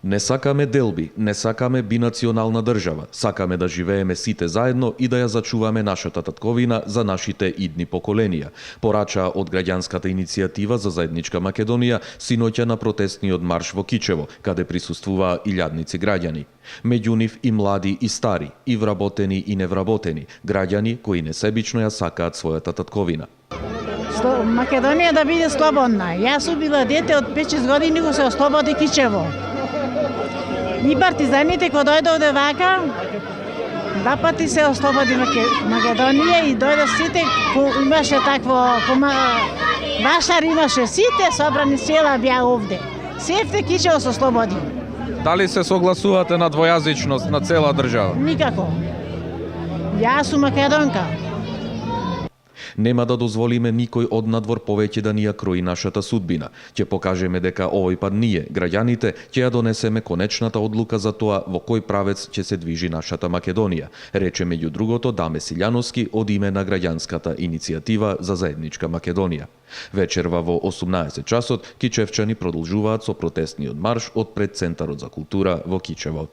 Не сакаме делби, не сакаме бинационална држава, сакаме да живееме сите заедно и да ја зачуваме нашата татковина за нашите идни поколенија, порача од граѓанската иницијатива за заедничка Македонија синоќа на протестниот марш во Кичево, каде присуствуваа илјадници граѓани. Меѓу нив и млади и стари, и вработени и невработени, граѓани кои несебично ја сакаат својата татковина. Македонија да биде слободна. Јас сум била дете од 5-6 години кога се ослободи Кичево. И партизаните кога дојде овде вака, два пати се ослободи Македонија и дојде сите, имаше такво, Вашар имаше, сите собрани села беа овде. Севте Кичево се ослободи. Дали се согласувате на двојазичност на цела држава? Никако. Јас сум македонка. Нема да дозволиме никој од надвор повеќе да ни ја крои нашата судбина. Ќе покажеме дека овој пат ние, граѓаните, ќе ја донесеме конечната одлука за тоа во кој правец ќе се движи нашата Македонија, рече меѓу другото Даме Силјановски од име на граѓанската иницијатива за заедничка Македонија. Вечерва во 18 часот кичевчани продолжуваат со протестниот марш од пред Центарот за култура во Кичево.